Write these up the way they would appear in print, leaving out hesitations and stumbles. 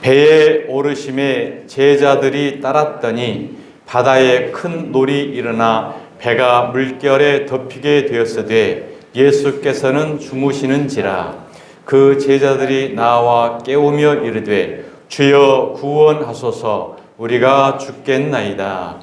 배에 오르심에 제자들이 따랐더니 바다에 큰 놀이 일어나 배가 물결에 덮이게 되었으되 예수께서는 주무시는지라. 그 제자들이 나와 깨우며 이르되 주여 구원하소서, 우리가 죽겠나이다.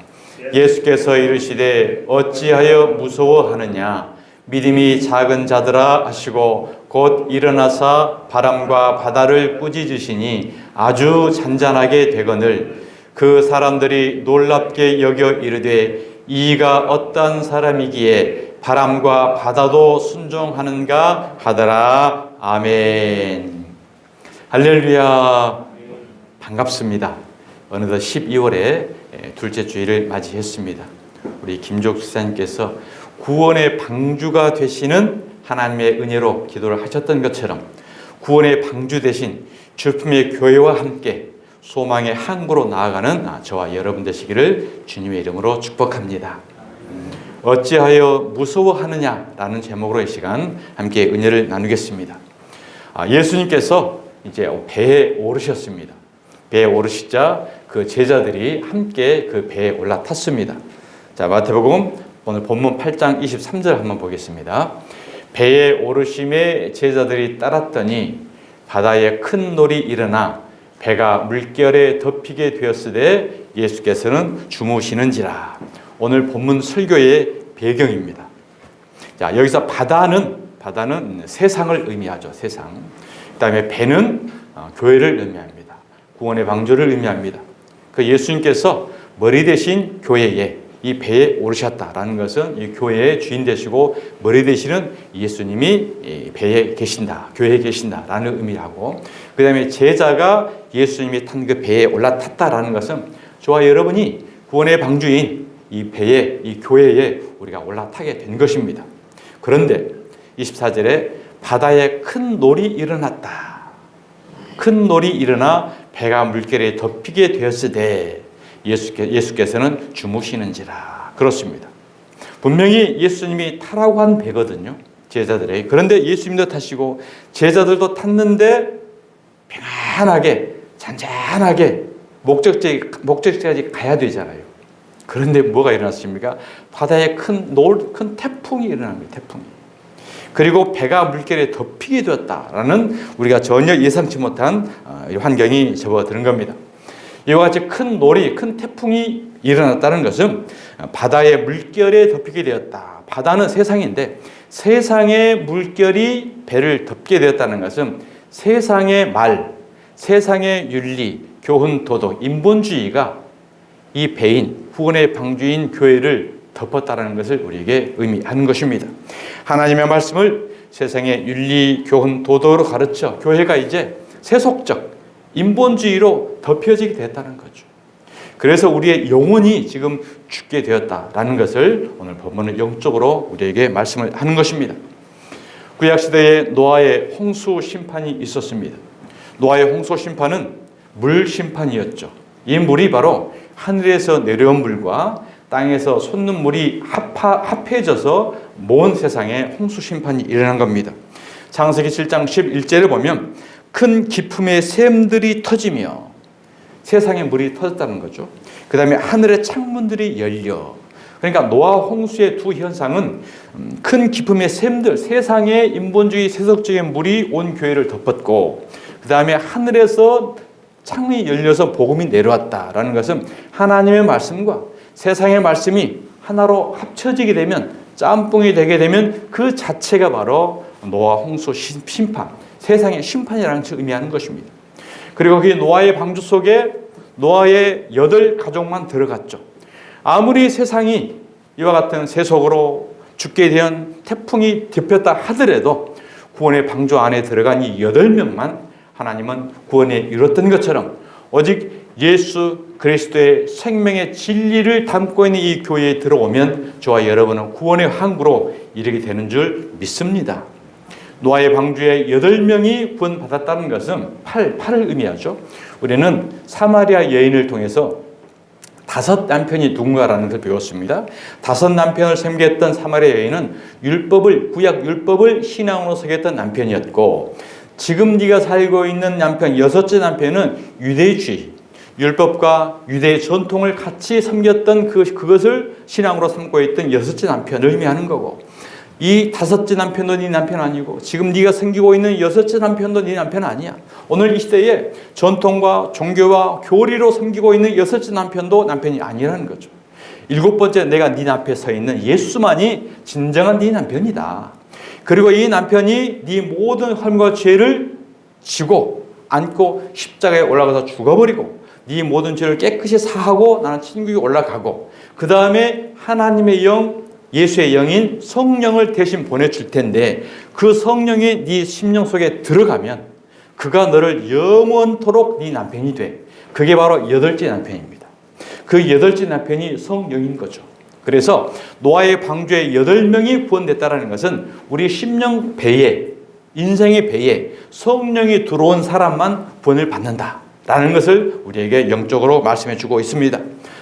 예수께서 이르시되 어찌하여 무서워하느냐. 믿음이 작은 자들아 하시고 곧 일어나사 바람과 바다를 꾸짖으시니 아주 잔잔하게 되거늘 그 사람들이 놀랍게 여겨 이르되 이가 어떤 사람이기에 바람과 바다도 순종하는가 하더라. 아멘. 할렐루야. 반갑습니다. 어느덧 12월에 둘째 주일을 맞이했습니다. 우리 김종 집사님께서 구원의 방주가 되시는 하나님의 은혜로 기도를 하셨던 것처럼 구원의 방주 되신 주품의 교회와 함께 소망의 항구로 나아가는 저와 여러분 되시기를 주님의 이름으로 축복합니다. 어찌하여 무서워하느냐라는 제목으로 이 시간 함께 은혜를 나누겠습니다. 예수님께서 이제 배에 오르셨습니다. 배에 오르시자 그 제자들이 함께 그 배에 올라탔습니다. 자, 마태복음 오늘 본문 8장 23절 한번 보겠습니다. 배에 오르심에 제자들이 따랐더니 바다에 큰 놀이 일어나 배가 물결에 덮이게 되었으되 예수께서는 주무시는지라. 오늘 본문 설교의 배경입니다. 자, 여기서 바다는 세상을 의미하죠. 세상. 그다음에 배는 교회를 의미합니다. 구원의 방주를 의미합니다. 그 예수님께서 머리 대신 교회에 이 배에 오르셨다라는 것은 이 교회의 주인 되시고 머리 되시는 예수님이 배에 계신다, 교회에 계신다라는 의미하고, 그 다음에 제자가 예수님이 탄 그 배에 올라탔다라는 것은 저와 여러분이 구원의 방주인 이 배에, 이 교회에 우리가 올라타게 된 것입니다. 그런데 24절에 바다에 큰 놀이 일어났다. 큰 놀이 일어나 배가 물결에 덮이게 되었으되 예수께서는 주무시는지라. 그렇습니다. 분명히 예수님이 타라고 한 배거든요. 제자들에게. 그런데 예수님도 타시고 제자들도 탔는데 편안하게 잔잔하게 목적지까지 가야 되잖아요. 그런데 뭐가 일어났습니까? 바다에 큰 태풍이 일어납니다. 태풍이. 그리고 배가 물결에 덮이게 되었다라는 우리가 전혀 예상치 못한 환경이 접어드는 겁니다. 이와 같이 큰 놀이, 큰 태풍이 일어났다는 것은 바다의 물결에 덮이게 되었다. 바다는 세상인데 세상의 물결이 배를 덮게 되었다는 것은 세상의 말, 세상의 윤리, 교훈, 도덕, 인본주의가 이 배인, 후원의 방주인 교회를 덮었다는 것을 우리에게 의미하는 것입니다. 하나님의 말씀을 세상의 윤리, 교훈, 도덕으로 가르쳐 교회가 이제 세속적, 인본주의로 덮여지게 됐다는 거죠. 그래서 우리의 영혼이 지금 죽게 되었다라는 것을 오늘 본문은 영적으로 우리에게 말씀을 하는 것입니다. 구약시대에 노아의 홍수 심판이 있었습니다. 노아의 홍수 심판은 물 심판이었죠. 이 물이 바로 하늘에서 내려온 물과 땅에서 솟는 물이 합해져서 모은 세상에 홍수 심판이 일어난 겁니다. 창세기 7장 11절을 보면 큰 기품의 샘들이 터지며 세상에 물이 터졌다는 거죠. 그 다음에 하늘의 창문들이 열려. 그러니까 노아 홍수의 두 현상은 큰 기품의 샘들, 세상의 인본주의 세속적인 물이 온 교회를 덮었고, 그 다음에 하늘에서 창이 열려서 복음이 내려왔다라는 것은 하나님의 말씀과 세상의 말씀이 하나로 합쳐지게 되면, 짬뽕이 되게 되면 그 자체가 바로 노아 홍수 심판, 세상의 심판이라는 것을 의미하는 것입니다. 그리고 그 노아의 방주 속에 노아의 8가족만 들어갔죠. 아무리 세상이 이와 같은 세속으로 죽게 된 태풍이 덮였다 하더라도 구원의 방주 안에 들어간 이 8명만 하나님은 구원에 이뤘던 것처럼 오직 예수 그리스도의 생명의 진리를 담고 있는 이 교회에 들어오면 저와 여러분은 구원의 항구로 이르게 되는 줄 믿습니다. 노아의 방주에 8명이 구원받았다는 것은 8을 의미하죠. 우리는 사마리아 여인을 통해서 5 남편이 누군가라는 것을 배웠습니다. 5 남편을 섬겼던 사마리아 여인은 구약 율법을 신앙으로 새겼던 남편이었고, 지금 네가 살고 있는 남편, 여섯째 남편은 유대주의, 율법과 유대의 전통을 같이 섬겼던 그것을 신앙으로 삼고 있던 여섯째 남편을 의미하는 거고, 이 다섯째 남편도 네 남편 아니고 지금 네가 섬기고 있는 여섯째 남편도 네 남편 아니야. 오늘 이 시대에 전통과 종교와 교리로 섬기고 있는 여섯째 남편도 남편이 아니라는 거죠. 일곱 번째, 내가 네 앞에 서 있는 예수만이 진정한 네 남편이다. 그리고 이 남편이 네 모든 헐과 죄를 지고 안고 십자가에 올라가서 죽어버리고 네 모든 죄를 깨끗이 사하고 나는 천국에 올라가고, 그 다음에 하나님의 영, 예수의 영인 성령을 대신 보내줄 텐데, 그 성령이 네 심령 속에 들어가면 그가 너를 영원토록 네 남편이 돼. 그게 바로 여덟째 남편입니다. 그 여덟째 남편이 성령인 거죠. 그래서 노아의 방주에 8명이 구원됐다는 것은 우리 심령 배에, 인생의 배에 성령이 들어온 사람만 구원을 받는다라는 것을 우리에게 영적으로 말씀해 주고 있습니다.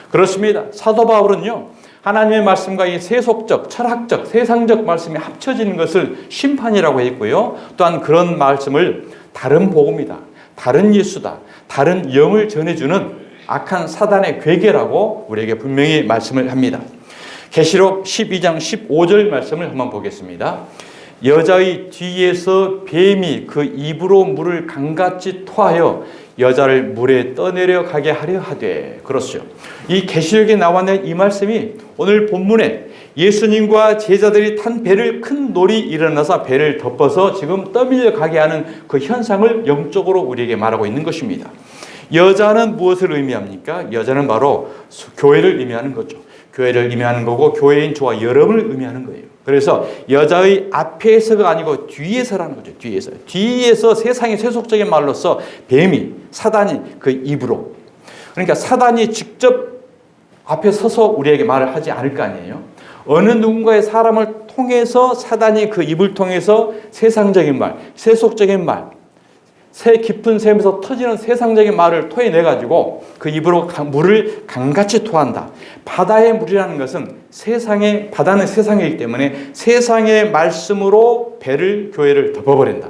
그렇습니다. 사도 바울은요, 하나님의 말씀과 이 세속적, 철학적, 세상적 말씀이 합쳐지는 것을 심판이라고 했고요. 또한 그런 말씀을 다른 복음이다, 다른 예수다, 다른 영을 전해주는 악한 사단의 괴계라고 우리에게 분명히 말씀을 합니다. 계시록 12장 15절 말씀을 한번 보겠습니다. 여자의 뒤에서 뱀이 그 입으로 물을 강같이 토하여 여자를 물에 떠내려 가게 하려 하되. 그렇죠. 이 계시록에 나와 있는 이 말씀이 오늘 본문에 예수님과 제자들이 탄 배를 큰 놀이 일어나서 배를 덮어서 지금 떠밀려 가게 하는 그 현상을 영적으로 우리에게 말하고 있는 것입니다. 여자는 무엇을 의미합니까? 여자는 바로 교회를 의미하는 거죠. 교회를 의미하는 거고, 교회인 저와 여러분을 의미하는 거예요. 그래서 여자의 앞에서가 아니고 뒤에서라는 거죠. 뒤에서 세상의 세속적인 말로서 뱀이, 사단이 그 입으로, 그러니까 사단이 직접 앞에 서서 우리에게 말을 하지 않을 거 아니에요. 어느 누군가의 사람을 통해서 사단이 그 입을 통해서 세상적인 말, 세속적인 말, 새 깊은 샘에서 터지는 세상적인 말을 토해내가지고 그 입으로 물을 강같이 토한다. 바다의 물이라는 것은 바다는 세상이기 때문에 세상의 말씀으로 배를, 교회를 덮어버린다.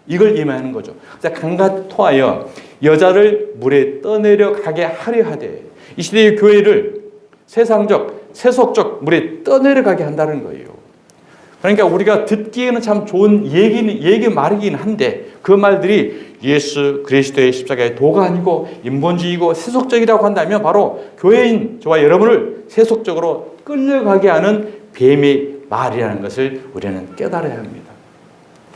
이걸 의미하는 거죠. 강같이 토하여 여자를 물에 떠내려 가게 하려 하되, 이 시대의 교회를 세상적, 세속적 물에 떠내려 가게 한다는 거예요. 그러니까 우리가 듣기에는 참 좋은 얘기 말이긴 한데, 그 말들이 예수 그리스도의 십자가의 도가 아니고 인본주의고 세속적이라고 한다면 바로 교회인 저와 여러분을 세속적으로 끌려가게 하는 뱀의 말이라는 것을 우리는 깨달아야 합니다.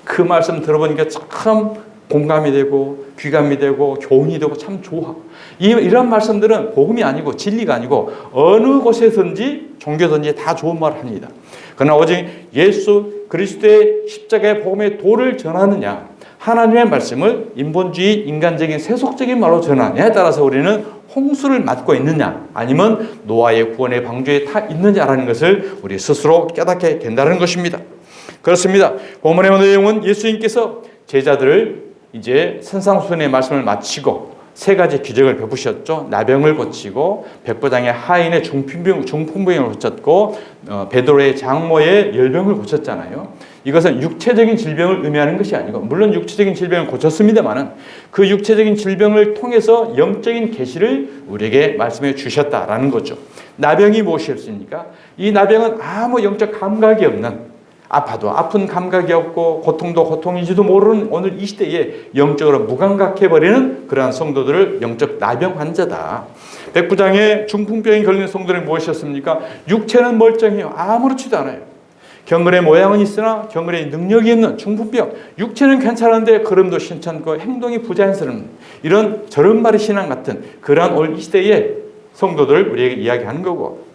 그 말씀 들어보니까 참 공감이 되고 귀감이 되고 교훈이 되고 참 좋아. 이런 말씀들은 복음이 아니고 진리가 아니고 어느 곳에선지 종교든지 다 좋은 말을 합니다. 그러나 오직 예수 그리스도의 십자가의 복음의 도를 전하느냐, 하나님의 말씀을 인본주의, 인간적인, 세속적인 말로 전하느냐에 따라서 우리는 홍수를 맞고 있느냐, 아니면 노아의 구원의 방주에 타 있느냐라는 것을 우리 스스로 깨닫게 된다는 것입니다. 그렇습니다. 본문의 내용은 예수님께서 제자들을 이제 산상수훈의 말씀을 마치고 3가지 기적을 베푸셨죠. 나병을 고치고 백부장의 하인의 중풍병을 고쳤고 베드로의 장모의 열병을 고쳤잖아요. 이것은 육체적인 질병을 의미하는 것이 아니고, 물론 육체적인 질병을 고쳤습니다만은 그 육체적인 질병을 통해서 영적인 계시를 우리에게 말씀해 주셨다라는 거죠. 나병이 무엇이었습니까? 이 나병은 아무 영적 감각이 없는, 아파도 아픈 감각이 없고 고통도 고통인지도 모르는 오늘 이 시대에 영적으로 무감각해버리는 그러한 성도들을 영적 나병 환자다. 백부장의 중풍병이 걸린 성도는 무엇이었습니까? 육체는 멀쩡해요. 아무렇지도 않아요. 경건의 모양은 있으나 경건의 능력이 없는 중풍병. 육체는 괜찮은데 걸음도 신찮고 행동이 부자연스러운 이런 저런말의 신앙 같은 그러한 오늘 이 시대의 성도들을 우리에게 이야기하는 거고,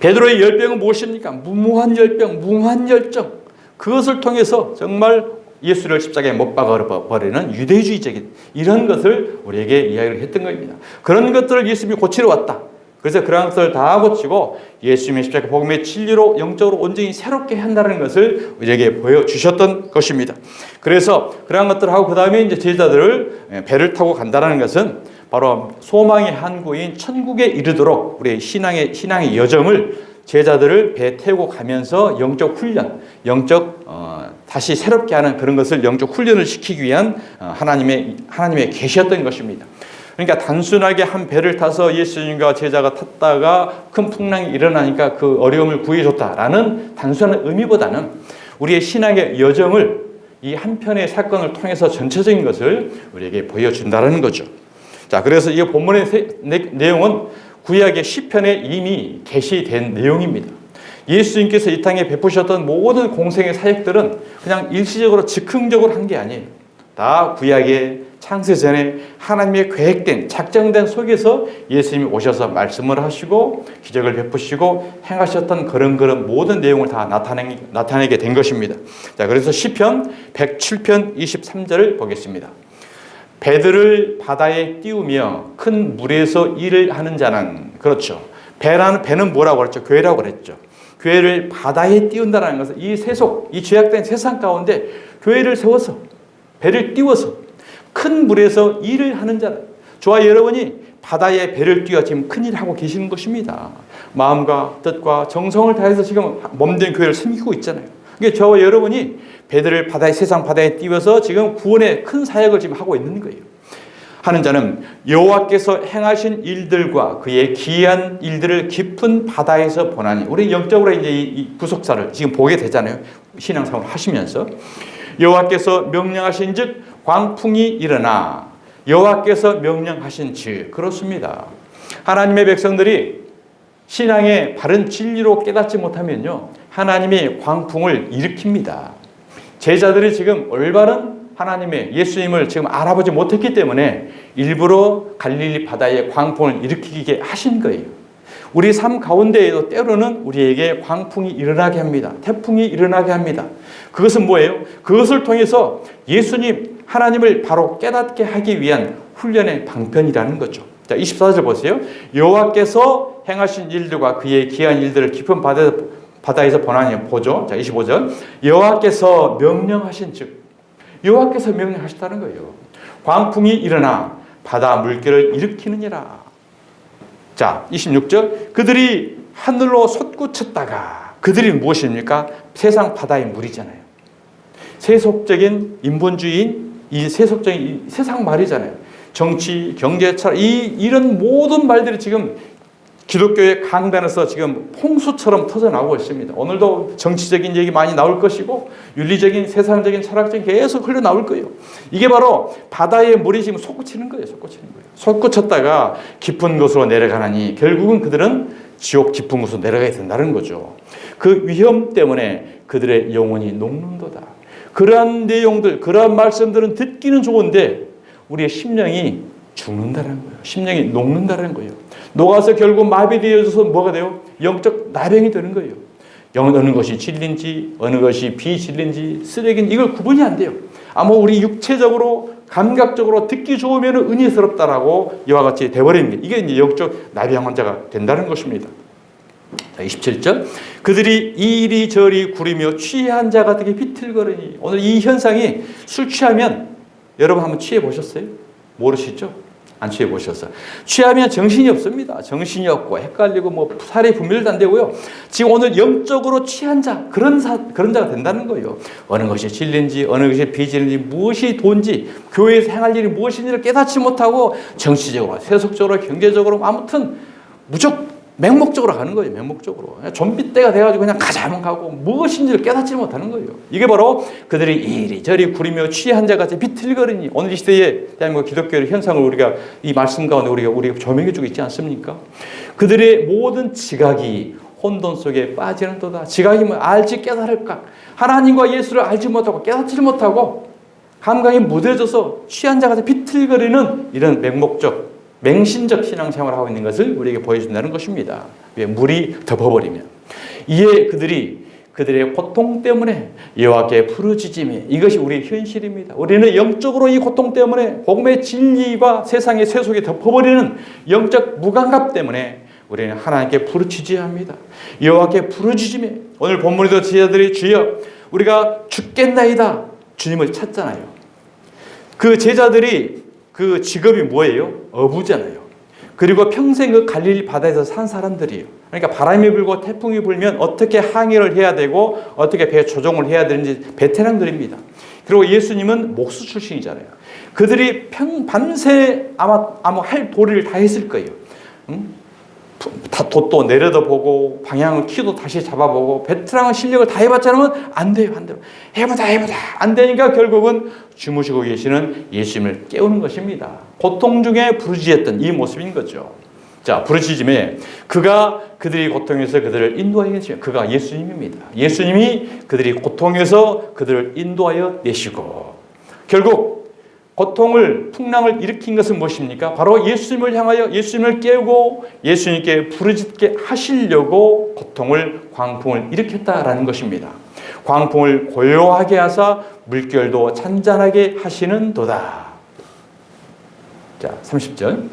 베드로의 열병은 무엇입니까? 무모한 열병, 무모한 열정. 그것을 통해서 정말 예수를 십자가에 못 박아버리는 유대주의적인 이런 것을 우리에게 이야기를 했던 겁니다. 그런 것들을 예수님이 고치러 왔다. 그래서 그런 것들을 다 고치고 예수님의 십자가 복음의 진리로 영적으로 온전히 새롭게 한다는 것을 우리에게 보여주셨던 것입니다. 그래서 그런 것들을 하고 그 다음에 이제 제자들을 배를 타고 간다는 것은 바로 소망의 항구인 천국에 이르도록 우리의 신앙의 여정을 제자들을 배 태우고 가면서 영적 훈련, 다시 새롭게 하는 그런 것을 영적 훈련을 시키기 위한 하나님의 계시였던 것입니다. 그러니까 단순하게 한 배를 타서 예수님과 제자가 탔다가 큰 풍랑이 일어나니까 그 어려움을 구해줬다라는 단순한 의미보다는 우리의 신앙의 여정을 이 한편의 사건을 통해서 전체적인 것을 우리에게 보여준다는 거죠. 자, 그래서 이 본문의 내용은 구약의 시편에 이미 계시된 내용입니다. 예수님께서 이 땅에 베푸셨던 모든 공생의 사역들은 그냥 일시적으로 즉흥적으로 한 게 아니에요. 다 구약의 창세전에 하나님의 계획된 작정된 속에서 예수님이 오셔서 말씀을 하시고 기적을 베푸시고 행하셨던 그런 모든 내용을 다 나타내게 된 것입니다. 자, 그래서 시편 107편 23절을 보겠습니다. 배들을 바다에 띄우며 큰 물에서 일을 하는 자는, 그렇죠, 배는 뭐라고 그랬죠? 교회라고 그랬죠. 교회를 바다에 띄운다는 것은 이 죄악된 세상 가운데 교회를 세워서 배를 띄워서 큰 물에서 일을 하는 자라. 저와 여러분이 바다에 배를 띄워 지금 큰일을 하고 계시는 것입니다. 마음과 뜻과 정성을 다해서 지금 몸된 교회를 섬기고 있잖아요. 그러니까 저와 여러분이 배들을 세상 바다에 띄워서 지금 구원의 큰 사역을 지금 하고 있는 거예요. 하는 자는 여호와께서 행하신 일들과 그의 기이한 일들을 깊은 바다에서 보나니, 우리 영적으로 이제 이 구속사를 지금 보게 되잖아요. 신앙생활을 하시면서 여호와께서 명령하신즉 광풍이 일어나, 여호와께서 명령하신즉. 그렇습니다. 하나님의 백성들이 신앙의 바른 진리로 깨닫지 못하면요, 하나님의 광풍을 일으킵니다. 제자들이 지금 올바른 하나님의 예수님을 지금 알아보지 못했기 때문에 일부러 갈릴리 바다에 광풍을 일으키게 하신 거예요. 우리 삶 가운데에도 때로는 우리에게 광풍이 일어나게 합니다. 태풍이 일어나게 합니다. 그것은 뭐예요? 그것을 통해서 예수님, 하나님을 바로 깨닫게 하기 위한 훈련의 방편이라는 거죠. 자, 24절 보세요. 여호와께서 행하신 일들과 그의 기이한 일들을 깊은 바다에서 보나니, 보죠. 자, 25절. 여호와께서 명령하신 즉, 여호와께서 명령하셨다는 거예요. 광풍이 일어나 바다 물결을 일으키느니라. 자, 26절. 그들이 하늘로 솟구쳤다가, 그들이 무엇입니까? 세상 바다의 물이잖아요. 세속적인 인본주의인 이 세속적인 세상 말이잖아요. 정치, 경제, 철학, 이런 모든 말들이 지금 기독교의 강단에서 지금 홍수처럼 터져나오고 있습니다. 오늘도 정치적인 얘기 많이 나올 것이고 윤리적인, 세상적인, 철학적인 계속 흘러나올 거예요. 이게 바로 바다의 물이 지금 솟구치는 거예요. 솟구쳤다가 깊은 곳으로 내려가나니 결국은 그들은 지옥 깊은 곳으로 내려가야 된다는 거죠. 그 위험 때문에 그들의 영혼이 녹는도다. 그러한 내용들, 그러한 말씀들은 듣기는 좋은데 우리의 심령이 죽는다는 거예요. 심령이 녹는다는 거예요. 녹아서 결국 마비되어져서 뭐가 돼요? 영적 나병이 되는 거예요. 어느 것이 진리인지 어느 것이 비진리인지 쓰레기인지 이걸 구분이 안 돼요. 우리 육체적으로 감각적으로 듣기 좋으면 은혜스럽다라고 이와 같이 돼버리는 게, 이게 이제 영적 나병 환자가 된다는 것입니다. 자, 27절. 그들이 이리저리 구리며 취한 자 같게 비틀거리니. 오늘 이 현상이 술 취하면, 여러분 한번 취해 보셨어요? 모르시죠? 안 취해 보셨어요? 취하면 정신이 없습니다. 정신이 없고 헷갈리고 살이 분별도 안 되고요. 지금 오늘 영적으로 취한 자, 그런 자가 된다는 거예요. 어느 것이 진리인지 어느 것이 비진리인지 무엇이 돈지 교회에서 행할 일이 무엇인지를 깨닫지 못하고 정치적으로, 세속적으로, 경제적으로 아무튼 무조건 맹목적으로 가는 거예요. 맹목적으로. 좀비 때가 돼가지고 그냥 가자면 가고 무엇인지를 깨닫지 못하는 거예요. 이게 바로 그들이 이리저리 구리며 취한 자같이 비틀거리니, 오늘 이 시대의 대한민국 기독교의 현상을 우리가 이 말씀 가운데 우리가 조명해주고 있지 않습니까? 그들의 모든 지각이 혼돈 속에 빠지는도다. 지각이 알지 깨달을까? 하나님과 예수를 알지 못하고 깨닫지 못하고 감각이 무뎌져서 취한 자같이 비틀거리는 이런 맹신적 신앙생활을 하고 있는 것을 우리에게 보여준다는 것입니다. 왜? 물이 덮어버리면. 이에 그들의 고통 때문에 여호와께 부르짖으며, 이것이 우리의 현실입니다. 우리는 영적으로 이 고통 때문에 복음의 진리와 세상의 세속이 덮어버리는 영적 무감각 때문에 우리는 하나님께 부르짖어야 합니다. 여호와께 부르짖으며, 오늘 본문에도 제자들이 주여 우리가 죽겠나이다 주님을 찾잖아요. 그 제자들이 그 직업이 뭐예요? 어부잖아요. 그리고 평생 그 갈릴리 바다에서 산 사람들이에요. 그러니까 바람이 불고 태풍이 불면 어떻게 항해를 해야 되고 어떻게 배 조종을 해야 되는지 베테랑들입니다. 그리고 예수님은 목수 출신이잖아요. 그들이 밤새 아마 할 도리를 다 했을 거예요. 돛도 내려다보고 방향을 키도 다시 잡아보고 베테랑은 실력을 다 해봤자면 안 돼요. 해보자 안 되니까 결국은 주무시고 계시는 예수님을 깨우는 것입니다. 고통 중에 부르짖었던 이 모습인 거죠. 자, 부르짖음에 그들이 고통에서 그들을 인도하여 내시고, 그가 예수님입니다. 예수님이 그들이 고통에서 그들을 인도하여 내시고, 결국 고통을 풍랑을 일으킨 것은 무엇입니까? 바로 예수님을 향하여 예수님을 깨우고 예수님께 부르짖게 하시려고 광풍을 일으켰다라는 것입니다. 광풍을 고요하게 하사 물결도 잔잔하게 하시는도다. 자, 30절.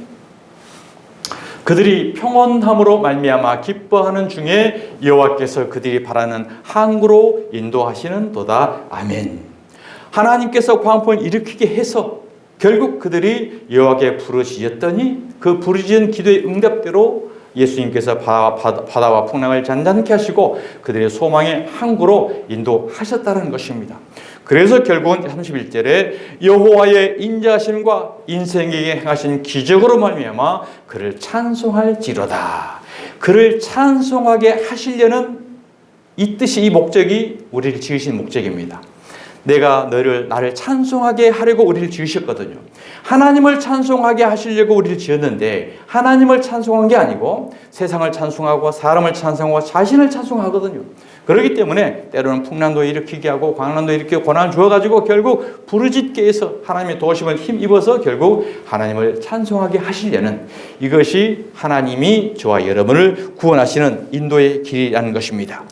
그들이 평온함으로 말미암아 기뻐하는 중에 여호와께서 그들이 바라는 항구로 인도하시는도다. 아멘. 하나님께서 광풍을 일으키게 해서 결국 그들이 여호와께 부르짖었더니 그 부르짖은 기도의 응답대로 예수님께서 바다와 풍랑을 잔잔케 하시고 그들의 소망의 항구로 인도하셨다는 것입니다. 그래서 결국은 31절에 여호와의 인자하심과 인생에게 행하신 기적으로 말미암아 그를 찬송할지로다. 그를 찬송하게 하시려는 이 뜻이, 이 목적이 우리를 지으신 목적입니다. 내가 나를 찬송하게 하려고 우리를 지으셨거든요. 하나님을 찬송하게 하시려고 우리를 지었는데 하나님을 찬송한 게 아니고 세상을 찬송하고 사람을 찬송하고 자신을 찬송하거든요. 그렇기 때문에 때로는 풍랑도 일으키게 하고 광란도 일으키고 고난을 주어가지고 결국 부르짖게 해서 하나님의 도우심을 힘입어서 결국 하나님을 찬송하게 하시려는, 이것이 하나님이 저와 여러분을 구원하시는 인도의 길이라는 것입니다.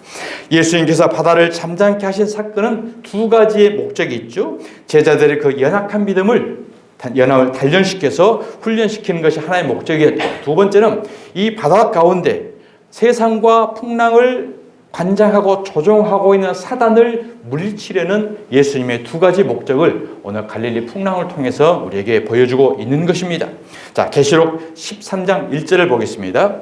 예수님께서 바다를 잠잠케 하신 사건은 두 가지의 목적이 있죠. 제자들의 그 연약한 믿음을 단련시켜서 훈련시키는 것이 하나의 목적이었고, 두 번째는 이 바다 가운데 세상과 풍랑을 관장하고 조종하고 있는 사단을 물리치려는 예수님의 두 가지 목적을 오늘 갈릴리 풍랑을 통해서 우리에게 보여주고 있는 것입니다. 자, 계시록 13장 1절을 보겠습니다.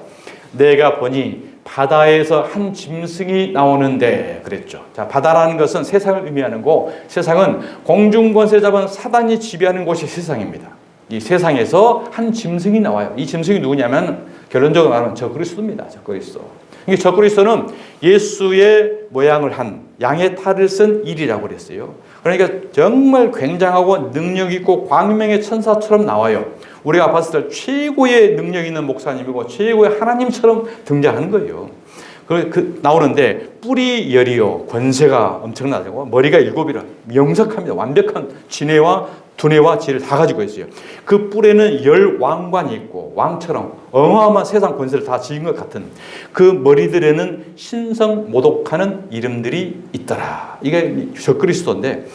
내가 보니 바다에서 한 짐승이 나오는데, 그랬죠. 자, 바다라는 것은 세상을 의미하는 거, 세상은 공중권세 잡은 사단이 지배하는 곳이 세상입니다. 이 세상에서 한 짐승이 나와요. 이 짐승이 누구냐면 결론적으로 말하면 적그리스도입니다. 적그리스도. 이게 적그리스도는 예수의 모양을 한 양의 탈을 쓴 일이라고 그랬어요. 그러니까 정말 굉장하고 능력 있고 광명의 천사처럼 나와요. 우리가 봤을 때 최고의 능력 있는 목사님이고 최고의 하나님처럼 등장하는 거예요. 나오는데 뿔이 열이요, 권세가 엄청나고 머리가 7이라 명석합니다. 완벽한 지혜와 두뇌와 지혜를 다 가지고 있어요. 그 뿔에는 10왕관이 있고 왕처럼 어마어마한 세상 권세를 다 지은 것 같은 그 머리들에는 신성모독하는 이름들이 있더라. 이게 적그리스도인데,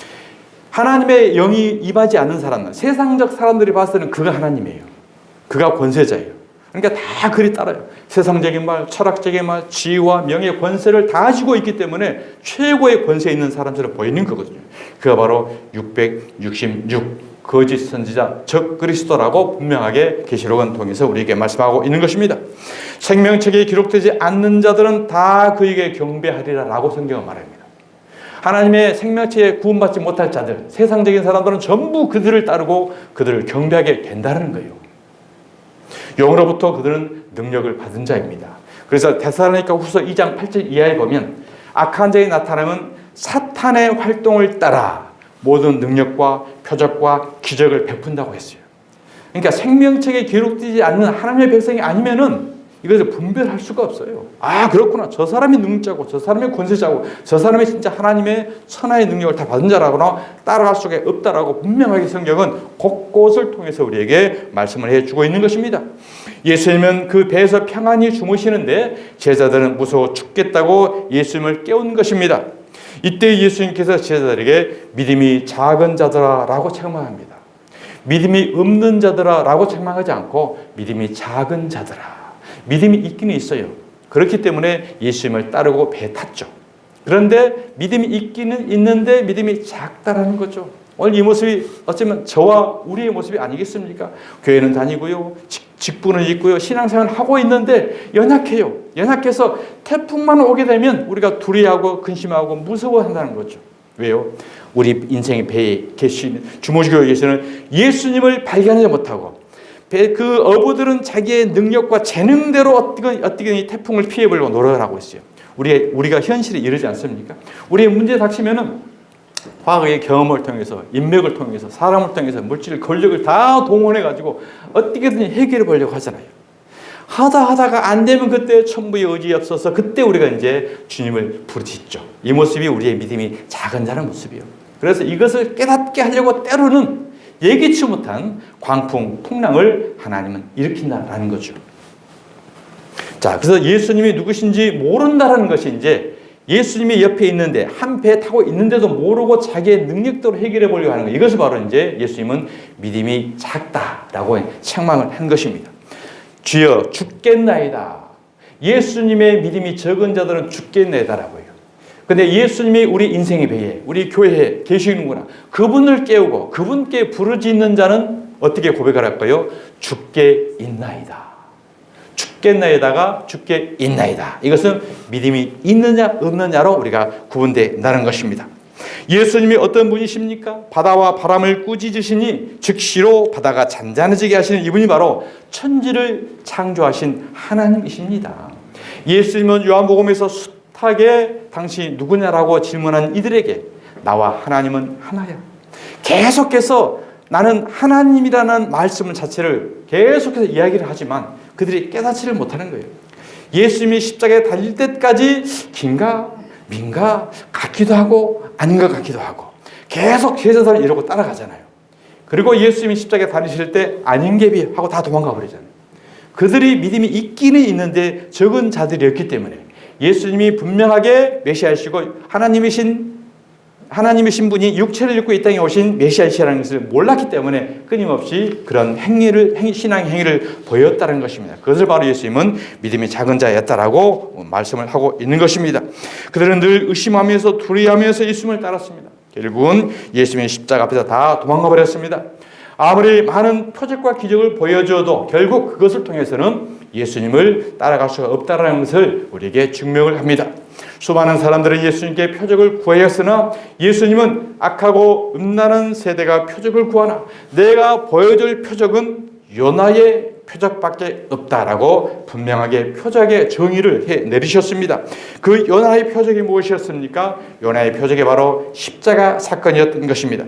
하나님의 영이 임하지 않는 사람은, 세상적 사람들이 봤을 때는 그가 하나님이에요. 그가 권세자예요. 그러니까 다 그리 따라요. 세상적인 말, 철학적인 말, 지위와 명예, 권세를 다 가지고 있기 때문에 최고의 권세 있는 사람처럼 보이는 거거든요. 그가 바로 666 거짓 선지자 적그리스도라고 분명하게 계시록은 통해서 우리에게 말씀하고 있는 것입니다. 생명책에 기록되지 않는 자들은 다 그에게 경배하리라 라고 성경은 말합니다. 하나님의 생명책에 구원받지 못할 자들, 세상적인 사람들은 전부 그들을 따르고 그들을 경배하게 된다는 거예요. 영으로부터 그들은 능력을 받은 자입니다. 그래서 데살로니가 후서 2장 8절 이하에 보면 악한 자의 나타남은 사탄의 활동을 따라 모든 능력과 표적과 기적을 베푼다고 했어요. 그러니까 생명책에 기록되지 않는 하나님의 백성이 아니면은 이것을 분별할 수가 없어요. 아, 그렇구나. 저 사람이 능자고 저 사람이 권세자고 저 사람이 진짜 하나님의 천하의 능력을 다 받은 자라거나 따라갈 수가 없다라고 분명하게 성경은 곳곳을 통해서 우리에게 말씀을 해주고 있는 것입니다. 예수님은 그 배에서 평안히 주무시는데 제자들은 무서워 죽겠다고 예수님을 깨운 것입니다. 이때 예수님께서 제자들에게 믿음이 작은 자들아 라고 책망합니다. 믿음이 없는 자들아 라고 책망하지 않고 믿음이 작은 자들아, 믿음이 있기는 있어요. 그렇기 때문에 예수님을 따르고 배에 탔죠. 그런데 믿음이 있기는 있는데 믿음이 작다라는 거죠. 오늘 이 모습이 어쩌면 저와 우리의 모습이 아니겠습니까? 교회는 다니고요, 직분은 있고요, 신앙생활을 하고 있는데 연약해요. 연약해서 태풍만 오게 되면 우리가 두려워하고 근심하고 무서워한다는 거죠. 왜요? 우리 인생의 배에 계신 주무시고 계시는 예수님을 발견하지 못하고 그 어부들은 자기의 능력과 재능대로 어떻게든 이 태풍을 피해보려고 노력을 하고 있어요. 우리가 현실에 이르지 않습니까? 우리의 문제 닥치면은 과거의 경험을 통해서, 인맥을 통해서, 사람을 통해서, 물질, 권력을 다 동원해가지고 어떻게든 해결해 보려고 하잖아요. 하다가 안 되면 그때 천부의 의지 없어서 그때 우리가 이제 주님을 부르짖죠. 이 모습이 우리의 믿음이 작은 자의 모습이에요. 그래서 이것을 깨닫게 하려고 때로는 예기치 못한 광풍, 풍랑을 하나님은 일으킨다라는 거죠. 자, 그래서 예수님이 누구신지 모른다라는 것이 이제 예수님이 옆에 있는데 한 배 타고 있는데도 모르고 자기의 능력대로 해결해 보려고 하는 거. 이것을 바로 이제 예수님은 믿음이 작다라고 책망을 한 것입니다. 주여 죽겠나이다. 예수님의 믿음이 적은 자들은 죽겠나이다라고 해요. 근데 예수님이 우리 인생의 배에, 우리 교회에 계시는구나. 그분을 깨우고 그분께 부르짖는 자는 어떻게 고백을 할까요? 죽게 있나이다. 죽겠나이다가 죽게 있나이다. 이것은 믿음이 있느냐 없느냐로 우리가 구분된다는 것입니다. 예수님이 어떤 분이십니까? 바다와 바람을 꾸짖으시니 즉시로 바다가 잔잔해지게 하시는 이분이 바로 천지를 창조하신 하나님이십니다. 예수님은 요한복음에서 숱하게 당신이 누구냐라고 질문한 이들에게 나와 하나님은 하나야. 계속해서 나는 하나님이라는 말씀 자체를 계속해서 이야기를 하지만 그들이 깨닫지를 못하는 거예요. 예수님이 십자가에 달릴 때까지 긴가 민가 같기도 하고 아닌 것 같기도 하고 계속 제자들은 이러고 따라가잖아요. 그리고 예수님이 십자가에 달리실 때 아닌 게비 하고 다 도망가 버리잖아요. 그들이 믿음이 있기는 있는데 적은 자들이었기 때문에 예수님이 분명하게 메시아이시고 하나님이신 분이 육체를 입고 이 땅에 오신 메시아이시라는 것을 몰랐기 때문에 끊임없이 그런 신앙의 행위를 보였다는 것입니다. 그것을 바로 예수님은 믿음이 작은 자였다라고 말씀을 하고 있는 것입니다. 그들은 늘 의심하면서 두려워하면서 예수님을 따랐습니다. 결국은 예수님의 십자가 앞에서 다 도망가 버렸습니다. 아무리 많은 표적과 기적을 보여줘도 결국 그것을 통해서는 예수님을 따라갈 수가 없다는 것을 우리에게 증명을 합니다. 수많은 사람들은 예수님께 표적을 구하였으나 예수님은 악하고 음란한 세대가 표적을 구하나 내가 보여줄 표적은 요나의 표적밖에 없다라고 분명하게 표적의 정의를 내리셨습니다. 그 요나의 표적이 무엇이었습니까? 요나의 표적이 바로 십자가 사건이었던 것입니다.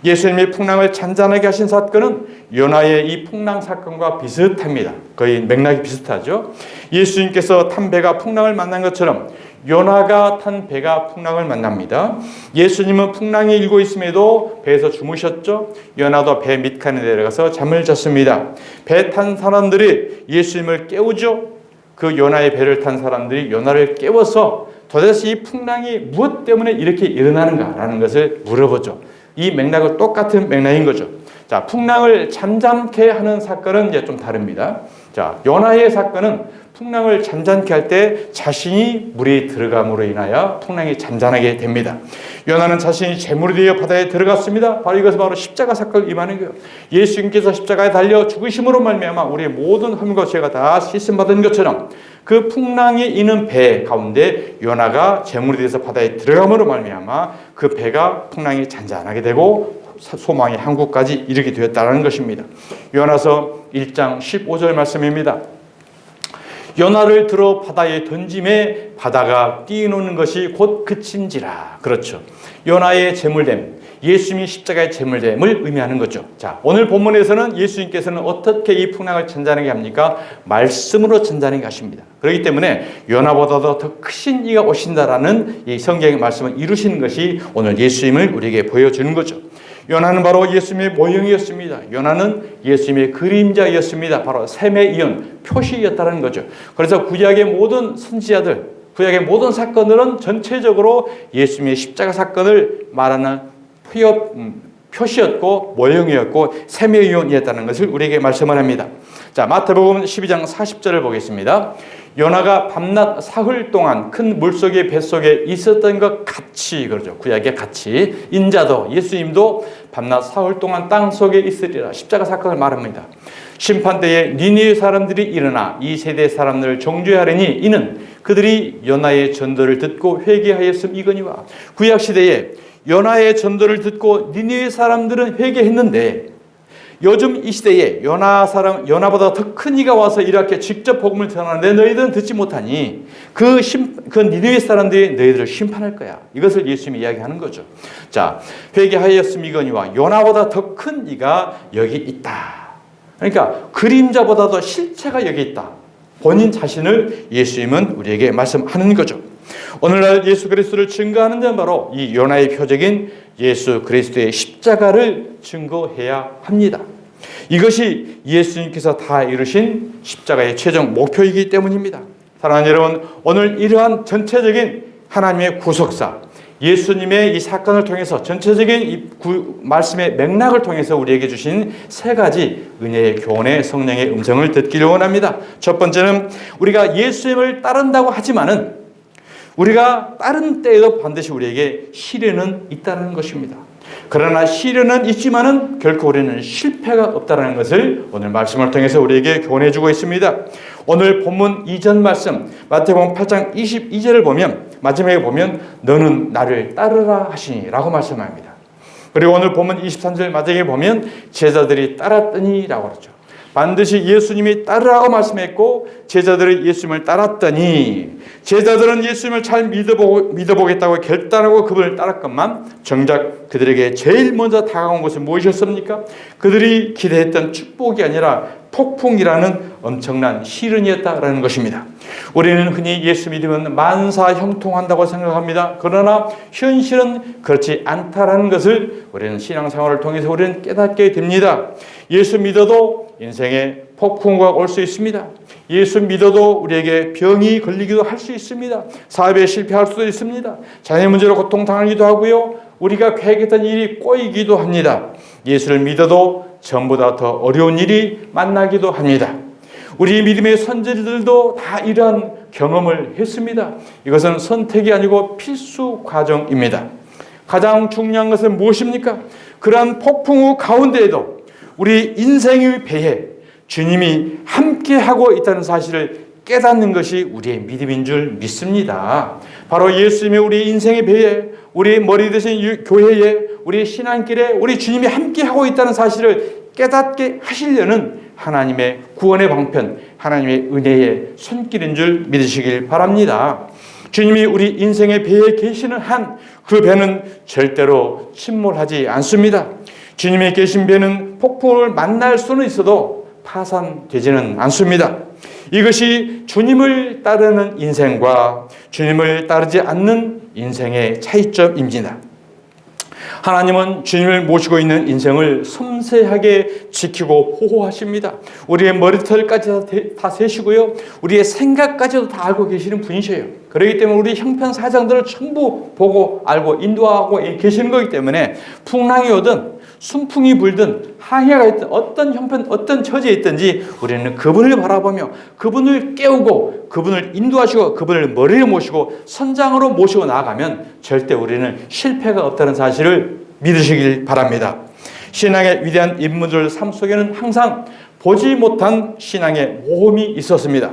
예수님이 풍랑을 잔잔하게 하신 사건은 요나의 이 풍랑 사건과 비슷합니다. 거의 맥락이 비슷하죠. 예수님께서 탄 배가 풍랑을 만난 것처럼 요나가 탄 배가 풍랑을 만납니다. 예수님은 풍랑이 일고 있음에도 배에서 주무셨죠. 요나도 배 밑칸에 내려가서 잠을 잤습니다. 배 탄 사람들이 예수님을 깨우죠. 그 요나의 배를 탄 사람들이 요나를 깨워서 도대체 이 풍랑이 무엇 때문에 이렇게 일어나는가라는 것을 물어보죠. 이 맥락은 똑같은 맥락인 거죠. 자, 풍랑을 잠잠케 하는 사건은 이제 좀 다릅니다. 자, 요나의 사건은 풍랑을 잠잠케 할 때 자신이 물에 들어감으로 인하여 풍랑이 잠잠하게 됩니다. 요나는 자신이 제물이 되어 바다에 들어갔습니다. 바로 이것은 바로 십자가 사건을 임하는 거예요. 예수님께서 십자가에 달려 죽으심으로 말미암아 우리의 모든 흠과 죄가 다 씻음받은 것처럼 그 풍랑이 있는 배 가운데 요나가 제물이 되어서 바다에 들어감으로 말미암아 그 배가 풍랑이 잔잔하게 되고 소망의 항구까지 이르게 되었다는 것입니다. 요나서 1장 15절 말씀입니다. 요나를 들어 바다에 던짐에 바다가 뛰노는 것이 곧 그친지라. 그렇죠. 요나의 제물됨, 예수님이 십자가의 제물됨을 의미하는 거죠. 자, 오늘 본문에서는 예수님께서는 어떻게 이 풍랑을 잔잔하게 합니까? 말씀으로 잔잔하게 하십니다. 그렇기 때문에 요나보다도 더 크신 이가 오신다라는 이 성경의 말씀을 이루시는 것이 오늘 예수님을 우리에게 보여주는 거죠. 요나는 바로 예수님의 모형이었습니다. 요나는 예수님의 그림자였습니다. 바로 셈의 이언, 표시였다는 거죠. 그래서 구약의 모든 선지자들, 구약의 모든 사건들은 전체적으로 예수님의 십자가 사건을 말하는 표시였고 모형이었고 셈의 이언이었다는 것을 우리에게 말씀을 합니다. 자, 마태복음 12장 40절을 보겠습니다. 요나가 밤낮 사흘 동안 큰 물속의 뱃속에 있었던 것 같이, 그러죠. 구약의 같이 인자도, 예수님도 밤낮 사흘 동안 땅 속에 있으리라. 십자가 사건을 말합니다. 심판대에 니느웨 사람들이 일어나 이 세대 사람들을 정죄하려니 이는 그들이 요나의 전도를 듣고 회개하였음이거니와. 구약시대에 요나의 전도를 듣고 니느웨 사람들은 회개했는데 요즘 이 시대에 요나보다 더 큰 이가 와서 이렇게 직접 복음을 전하는데 너희들은 듣지 못하니 그 니느웨 사람들이 너희들을 심판할 거야. 이것을 예수님이 이야기하는 거죠. 자, 회개하였음이거니와 요나보다 더 큰 이가 여기 있다. 그러니까 그림자보다도 실체가 여기 있다. 본인 자신을 예수님은 우리에게 말씀하는 거죠. 오늘날 예수 그리스도를 증거하는 데는 바로 이 요나의 표적인 예수 그리스도의 십자가를 증거해야 합니다. 이것이 예수님께서 다 이루신 십자가의 최종 목표이기 때문입니다. 사랑하는 여러분, 오늘 이러한 전체적인 하나님의 구속사, 예수님의 이 사건을 통해서 전체적인 이 말씀의 맥락을 통해서 우리에게 주신 세 가지 은혜의 교훈의 성령의 음성을 듣기를 원합니다. 첫 번째는 우리가 예수님을 따른다고 하지만은 우리가 다른 때에도 반드시 우리에게 시련은 있다는 것입니다. 그러나 시련은 있지만은 결코 우리는 실패가 없다는 것을 오늘 말씀을 통해서 우리에게 교훈해 주고 있습니다. 오늘 본문 이전 말씀 마태복음 8장 22절을 보면 마지막에 보면 너는 나를 따르라 하시니 라고 말씀합니다. 그리고 오늘 본문 23절 마지막에 보면 제자들이 따랐더니 라고 그러죠. 반드시 예수님이 따르라고 말씀했고 제자들이 예수님을 따랐더니 제자들은 예수님을 잘 믿어보겠다고 결단하고 그분을 따랐건만 정작 그들에게 제일 먼저 다가온 것은 무엇이었습니까? 그들이 기대했던 축복이 아니라 폭풍이라는 엄청난 시련이었다라는 것입니다. 우리는 흔히 예수 믿으면 만사 형통한다고 생각합니다. 그러나 현실은 그렇지 않다라는 것을 우리는 신앙생활을 통해서 우리는 깨닫게 됩니다. 예수 믿어도 인생에 폭풍우가 올 수 있습니다. 예수 믿어도 우리에게 병이 걸리기도 할 수 있습니다. 사업에 실패할 수도 있습니다. 자녀 문제로 고통당하기도 하고요. 우리가 계획했던 일이 꼬이기도 합니다. 예수를 믿어도 전보다 더 어려운 일이 만나기도 합니다. 우리 믿음의 선지자들도 다 이러한 경험을 했습니다. 이것은 선택이 아니고 필수 과정입니다. 가장 중요한 것은 무엇입니까? 그러한 폭풍우 가운데에도 우리 인생의 배에 주님이 함께하고 있다는 사실을 깨닫는 것이 우리의 믿음인 줄 믿습니다. 바로 예수님이 우리 인생의 배에, 우리 머리 대신 교회에, 우리 신앙길에 우리 주님이 함께하고 있다는 사실을 깨닫게 하시려는 하나님의 구원의 방편, 하나님의 은혜의 손길인 줄 믿으시길 바랍니다. 주님이 우리 인생의 배에 계시는 한 그 배는 절대로 침몰하지 않습니다. 주님이 계신 배는 폭풍을 만날 수는 있어도 파산되지는 않습니다. 이것이 주님을 따르는 인생과 주님을 따르지 않는 인생의 차이점입니다. 하나님은 주님을 모시고 있는 인생을 섬세하게 지키고 보호하십니다. 우리의 머리털까지 다 세시고요. 우리의 생각까지도 다 알고 계시는 분이셔요. 그렇기 때문에 우리 형편 사정들을 전부 보고 알고 인도하고 계시는 거기 때문에 풍랑이 오든 순풍이 불든 항해가 있든 어떤 형편 어떤 처지에 있든지 우리는 그분을 바라보며 그분을 깨우고 그분을 인도하시고 그분을 머리를 모시고 선장으로 모시고 나아가면 절대 우리는 실패가 없다는 사실을 믿으시길 바랍니다. 신앙의 위대한 인물들 삶 속에는 항상 보지 못한 신앙의 모험이 있었습니다.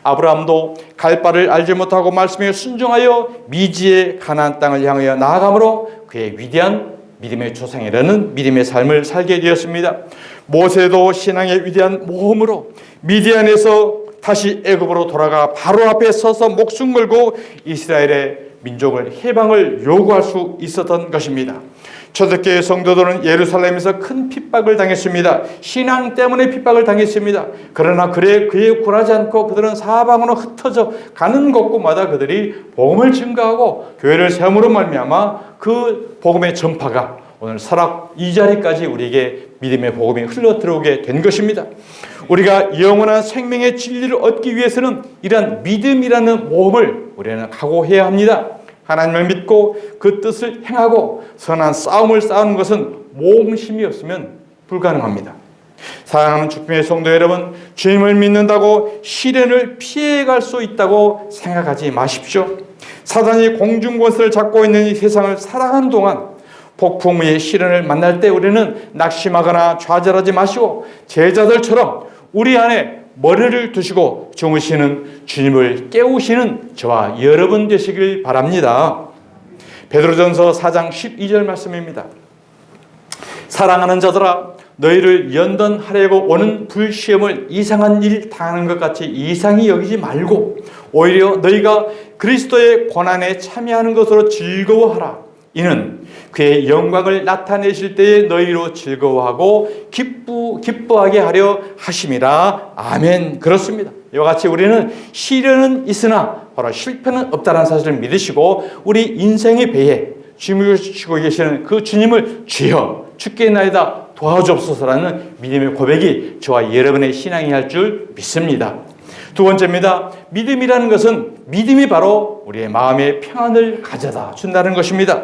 아브라함도 갈 바를 알지 못하고 말씀에 순종하여 미지의 가나안 땅을 향하여 나아가므로 그의 위대한 믿음의 조상이라는 믿음의 삶을 살게 되었습니다. 모세도 신앙의 위대한 모험으로 미디안에서 다시 애굽으로 돌아가 바로 앞에 서서 목숨 걸고 이스라엘의 민족을 해방을 요구할 수 있었던 것입니다. 초대교회 성도들은 예루살렘에서 큰 핍박을 당했습니다. 신앙 때문에 핍박을 당했습니다. 그러나 그에 굴하지 않고 그들은 사방으로 흩어져 가는 곳곳마다 그들이 복음을 증거하고 교회를 세움으로 말미암아 그 복음의 전파가 오늘 설악 이 자리까지 우리에게 믿음의 복음이 흘러 들어오게 된 것입니다. 우리가 영원한 생명의 진리를 얻기 위해서는 이러한 믿음이라는 모험을 우리는 각오해야 합니다. 하나님을 믿고 그 뜻을 행하고 선한 싸움을 싸우는 것은 모험심이 없으면 불가능합니다. 사랑하는 축복의 성도 여러분, 주님을 믿는다고 시련을 피해갈 수 있다고 생각하지 마십시오. 사단이 공중권세를 잡고 있는 이 세상을 살아가는 동안 폭풍 위의 시련을 만날 때 우리는 낙심하거나 좌절하지 마시고 제자들처럼 우리 안에 머리를 두시고 주무시는 주님을 깨우시는 저와 여러분 되시길 바랍니다. 베드로전서 4장 12절 말씀입니다. 사랑하는 자들아, 너희를 연단하려고 오는 불시험을 이상한 일 당하는 것 같이 이상히 여기지 말고 오히려 너희가 그리스도의 고난에 참여하는 것으로 즐거워하라. 이는 그의 영광을 나타내실 때에 너희로 즐거워하고 기뻐하게 하려 하심이라. 아멘. 그렇습니다. 이와 같이 우리는 시련은 있으나 바로 실패는 없다는 사실을 믿으시고 우리 인생의 배에 주님을 주시고 계시는 그 주님을 주여 주께나이다 도와주옵소서라는 믿음의 고백이 저와 여러분의 신앙이 할 줄 믿습니다. 두 번째입니다. 믿음이라는 것은 믿음이 바로 우리의 마음의 평안을 가져다 준다는 것입니다.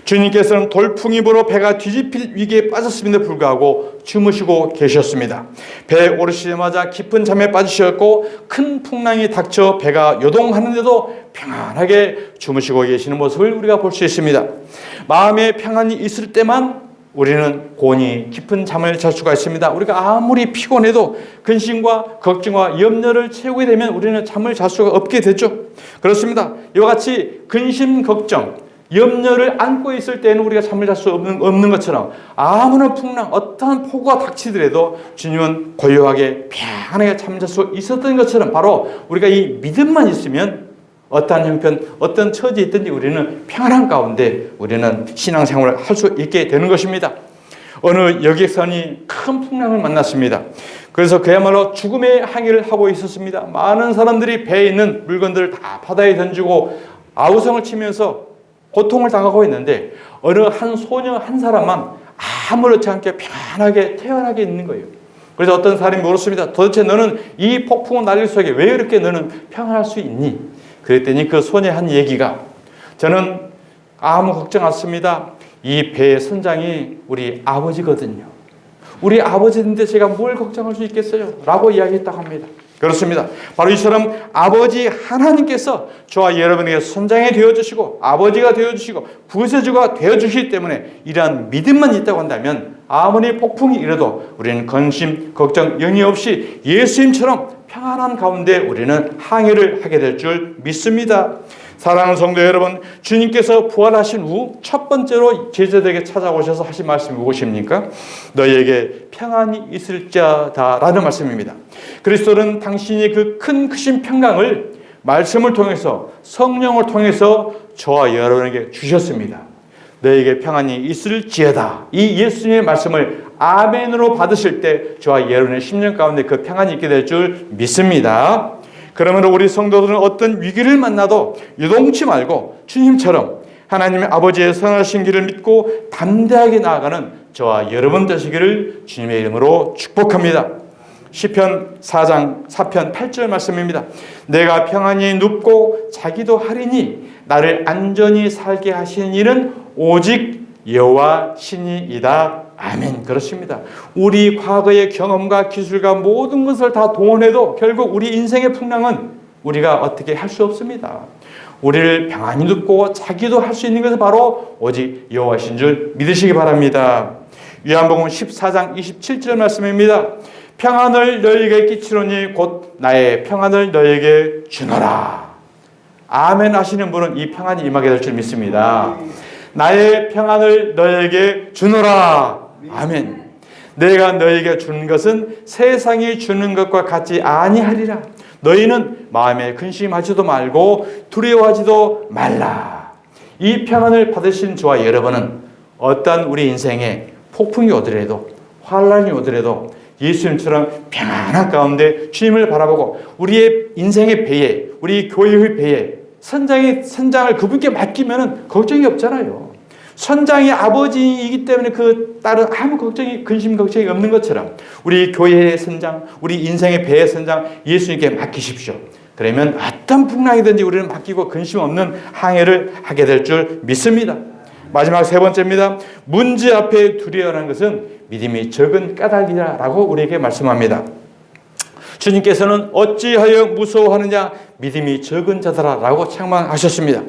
주님께서는 돌풍이 불어 배가 뒤집힐 위기에 빠졌음에도 불구하고 주무시고 계셨습니다. 배에 오르시자마자 깊은 잠에 빠지셨고 큰 풍랑이 닥쳐 배가 요동하는데도 평안하게 주무시고 계시는 모습을 우리가 볼 수 있습니다. 마음의 평안이 있을 때만 우리는 곤히 깊은 잠을 잘 수가 있습니다. 우리가 아무리 피곤해도 근심과 걱정과 염려를 채우게 되면 우리는 잠을 잘 수가 없게 되죠. 그렇습니다. 이와 같이 근심, 걱정, 염려를 안고 있을 때는 우리가 잠을 잘 수 없는 것처럼 아무런 풍랑, 어떠한 폭우가 닥치더라도 주님은 고요하게 평안하게 잠을 잘 수 있었던 것처럼 바로 우리가 이 믿음만 있으면 어떠한 형편, 어떤 처지에 있든지 우리는 평안한 가운데 우리는 신앙생활을 할 수 있게 되는 것입니다. 어느 여객선이 큰 풍랑을 만났습니다. 그래서 그야말로 죽음의 항해를 하고 있었습니다. 많은 사람들이 배에 있는 물건들을 다 바다에 던지고 아우성을 치면서 고통을 당하고 있는데 어느 한 소녀 한 사람만 아무렇지 않게 편하게 태연하게 있는 거예요. 그래서 어떤 사람이 물었습니다. 도대체 너는 이 폭풍 난리 속에 왜 이렇게 너는 평안할 수 있니? 그랬더니 그 소녀의 한 얘기가 저는 아무 걱정 않습니다. 이 배의 선장이 우리 아버지거든요. 우리 아버지인데 제가 뭘 걱정할 수 있겠어요? 라고 이야기했다고 합니다. 그렇습니다. 바로 이처럼 아버지 하나님께서 저와 여러분에게 선장이 되어주시고 아버지가 되어주시고 구세주가 되어주시기 때문에 이러한 믿음만 있다고 한다면 아무리 폭풍이 일어도 우리는 근심, 걱정 영이 없이 예수님처럼 평안한 가운데 우리는 항해를 하게 될 줄 믿습니다. 사랑하는 성도 여러분, 주님께서 부활하신 후 첫 번째로 제자들에게 찾아오셔서 하신 말씀이 무엇입니까? 너희에게 평안이 있을지어다 라는 말씀입니다. 그리스도는 당신이 그 크신 평강을 말씀을 통해서 성령을 통해서 저와 여러분에게 주셨습니다. 너희에게 평안이 있을지어다. 이 예수님의 말씀을 아멘으로 받으실 때 저와 여러분의 심령 가운데 그 평안이 있게 될 줄 믿습니다. 그러므로 우리 성도들은 어떤 위기를 만나도 요동치 말고 주님처럼 하나님의 아버지의 선하신 길을 믿고 담대하게 나아가는 저와 여러분 되시기를 주님의 이름으로 축복합니다. 시편 4장 4편 8절 말씀입니다. 내가 평안히 눕고 자기도 하리니 나를 안전히 살게 하시는 이는 오직 여호와 신이이다. 아멘. 그렇습니다. 우리 과거의 경험과 기술과 모든 것을 다 동원해도 결국 우리 인생의 풍랑은 우리가 어떻게 할 수 없습니다. 우리를 평안히 눕고 자기도 할 수 있는 것은 바로 오직 여호와신 줄 믿으시기 바랍니다. 요한복음 14장 27절 말씀입니다. 평안을 너희에게 끼치노니 곧 나의 평안을 너희에게 주노라. 아멘 하시는 분은 이 평안이 임하게 될 줄 믿습니다. 나의 평안을 너희에게 주노라. 아멘. 내가 너희에게 주는 것은 세상이 주는 것과 같지 아니하리라. 너희는 마음에 근심하지도 말고 두려워하지도 말라. 이 평안을 받으신 저와 여러분은 어떤 우리 인생에 폭풍이 오더라도 환란이 오더라도 예수님처럼 평안한 가운데 주님을 바라보고 우리의 인생의 배에 우리 교회의 배에 선장을 그분께 맡기면 걱정이 없잖아요. 선장이 아버지이기 때문에 그 딸은 아무 근심 걱정이 없는 것처럼 우리 교회의 선장, 우리 인생의 배의 선장 예수님께 맡기십시오. 그러면 어떤 풍랑이든지 우리는 맡기고 근심 없는 항해를 하게 될 줄 믿습니다. 마지막 세 번째입니다. 문제 앞에 두려워하는 것은 믿음이 적은 까닭이라고 우리에게 말씀합니다. 주님께서는 어찌하여 무서워하느냐 믿음이 적은 자들아 라고 책망하셨습니다.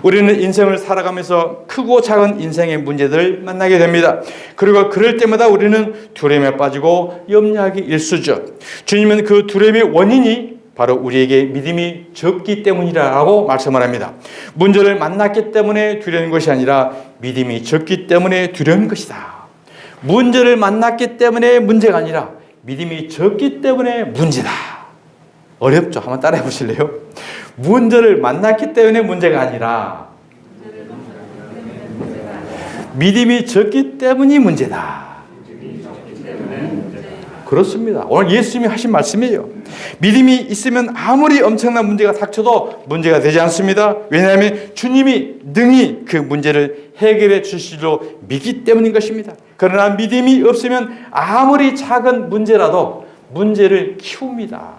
우리는 인생을 살아가면서 크고 작은 인생의 문제들을 만나게 됩니다. 그리고 그럴 때마다 우리는 두려움에 빠지고 염려하기 일쑤죠. 주님은 그 두려움의 원인이 바로 우리에게 믿음이 적기 때문이라고 말씀을 합니다. 문제를 만났기 때문에 두려운 것이 아니라 믿음이 적기 때문에 두려운 것이다. 문제를 만났기 때문에 문제가 아니라 믿음이 적기 때문에 문제다. 어렵죠? 한번 따라해 보실래요? 문제를 만났기 때문에 문제가 아니라 믿음이 적기 때문이 문제다. 그렇습니다. 오늘 예수님이 하신 말씀이에요. 믿음이 있으면 아무리 엄청난 문제가 닥쳐도 문제가 되지 않습니다. 왜냐하면 주님이 능히 그 문제를 해결해 주시리로 믿기 때문인 것입니다. 그러나 믿음이 없으면 아무리 작은 문제라도 문제를 키웁니다.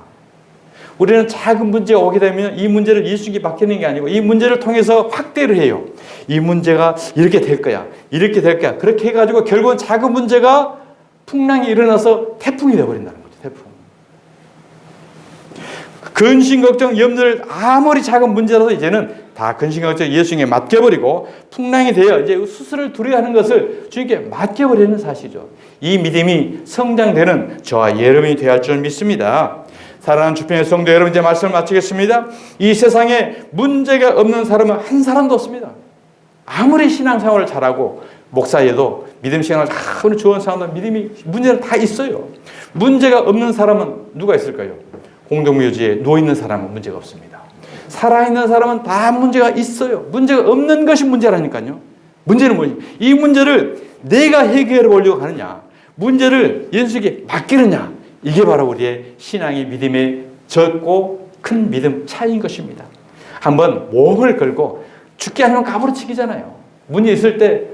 우리는 작은 문제가 오게 되면 이 문제를 예수님께 맡기는 게 아니고 이 문제를 통해서 확대를 해요. 이 문제가 이렇게 될 거야. 이렇게 될 거야. 그렇게 해가지고 결국은 작은 문제가 풍랑이 일어나서 태풍이 되어버린다는 거죠. 태풍. 근심, 걱정, 염려를 아무리 작은 문제라도 이제는 다 근심, 걱정 예수님께 맡겨버리고 풍랑이 되어 이제 스스로를 두려워하는 것을 주님께 맡겨버리는 사실이죠. 이 믿음이 성장되는 저와 여러분이 되어야 할 줄 믿습니다. 사랑하는 주편의 성도 여러분, 이제 말씀을 마치겠습니다. 이 세상에 문제가 없는 사람은 한 사람도 없습니다. 아무리 신앙생활을 잘하고 목사에도 믿음 시간을 다 좋은 사람들 믿음이 문제는 다 있어요. 문제가 없는 사람은 누가 있을까요? 공동묘지에 누워있는 사람은 문제가 없습니다. 살아있는 사람은 다 문제가 있어요. 문제가 없는 것이 문제라니까요. 문제는 뭐냐? 이 문제를 내가 해결해 보려고 하느냐, 문제를 예수님께 맡기느냐, 이게 바로 우리의 신앙의 믿음의 적고 큰 믿음 차이인 것입니다. 한번 몸을 걸고 죽게 아니면 갑으로 치기잖아요. 문제 있을 때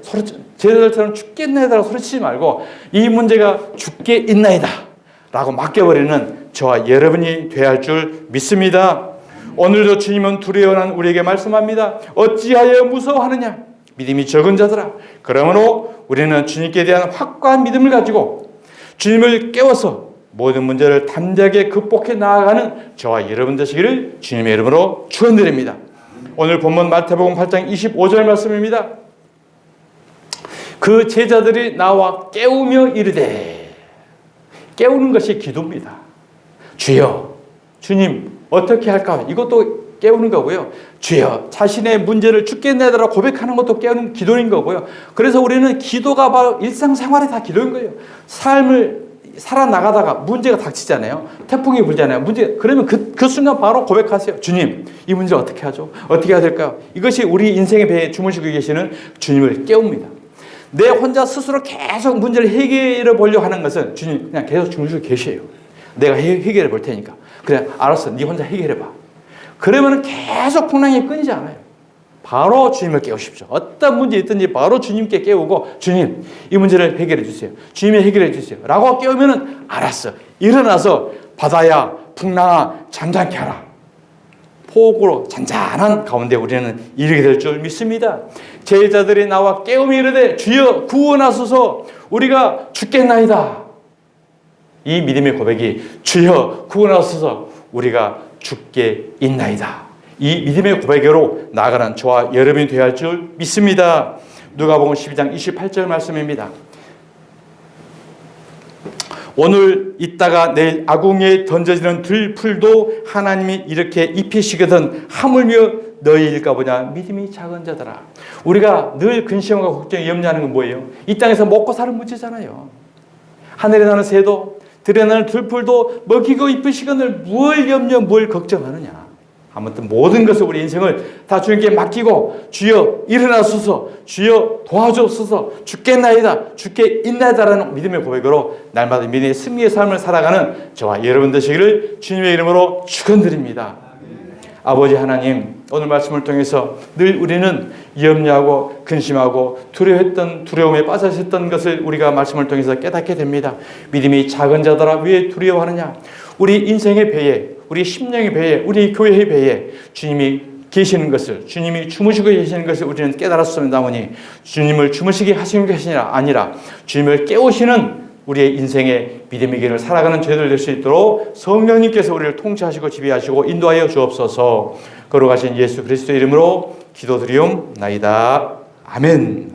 제자들처럼 죽겠나이다라고 소리치지 말고 이 문제가 죽게 있나이다 라고 맡겨버리는 저와 여러분이 되어야 할 줄 믿습니다. 오늘도 주님은 두려워하는 우리에게 말씀합니다. 어찌하여 무서워하느냐 믿음이 적은 자들아. 그러므로 우리는 주님께 대한 확고한 믿음을 가지고 주님을 깨워서 모든 문제를 담대하게 극복해 나아가는 저와 여러분 되시기를 주님의 이름으로 축원드립니다. 오늘 본문 마태복음 8장 25절 말씀입니다. 그 제자들이 나와 깨우며 이르되, 깨우는 것이 기도입니다. 주여, 주님 어떻게 할까? 이것도 깨우는 거고요. 주여, 자신의 문제를 주께 내더라 고백하는 것도 깨우는 기도인 거고요. 그래서 우리는 기도가 바로 일상생활에 다 기도인 거예요. 삶을 살아나가다가 문제가 닥치잖아요. 태풍이 불잖아요. 그러면 그 순간 바로 고백하세요. 주님, 이 문제 어떻게 하죠? 어떻게 해야 될까요? 이것이 우리 인생의 배에 주무시고 계시는 주님을 깨웁니다. 내 혼자 스스로 계속 문제를 해결해 보려고 하는 것은 주님 그냥 계속 주무시고 계셔요. 내가 해결해 볼 테니까. 그래, 알았어. 네 혼자 해결해 봐. 그러면 계속 풍랑이 끊이지 않아요. 바로 주님을 깨우십시오. 어떤 문제 있든지 바로 주님께 깨우고, 주님 이 문제를 해결해 주세요. 주님이 해결해 주세요 라고 깨우면 알았어. 일어나서 바다야 풍랑아 잠잠케 하라. 폭우로 잔잔한 가운데 우리는 이르게 될 줄 믿습니다. 제자들이 나와 깨우며 이르되 주여 구원하소서 우리가 죽겠나이다. 이 믿음의 고백이 주여 구원하소서 우리가 죽게 있나이다. 이 믿음의 고백으로 나아가는 저와 여러분이 되어야 할 줄 믿습니다. 누가복음 12장 28절 말씀입니다. 오늘 있다가 내일 아궁이에 던져지는 들풀도 하나님이 이렇게 입히시거든 하물며 너희일까 보냐. 믿음이 작은 자들아. 우리가 늘 근심과 걱정에 염려하는 건 뭐예요? 이 땅에서 먹고 사는 문제잖아요. 하늘에 나는 새도 들에 나는 들풀도 먹이고 입히시거늘 뭘 염려 뭘 걱정하느냐. 아무튼 모든 것을 우리 인생을 다 주님께 맡기고 주여 일어나소서 주여 도와주소서 죽겠나이다 죽게 있나이다라는 믿음의 고백으로 날마다 믿음의 승리의 삶을 살아가는 저와 여러분 되시기를 주님의 이름으로 축원드립니다. 아버지 하나님, 오늘 말씀을 통해서 늘 우리는 염려하고 근심하고 두려워했던 두려움에 빠져 있었던 것을 우리가 말씀을 통해서 깨닫게 됩니다. 믿음이 작은 자들아 왜 두려워하느냐. 우리 인생의 배에, 우리 심령의 배에, 우리 교회의 배에 주님이 계시는 것을, 주님이 주무시고 계시는 것을 우리는 깨달았습니다마니 주님을 주무시게 하시는 것이 아니라 주님을 깨우시는 우리의 인생의 믿음의 길을 살아가는 저희들 될 수 있도록 성령님께서 우리를 통치하시고 지배하시고 인도하여 주옵소서. 거룩하신 예수 그리스도의 이름으로 기도드리옵나이다. 아멘.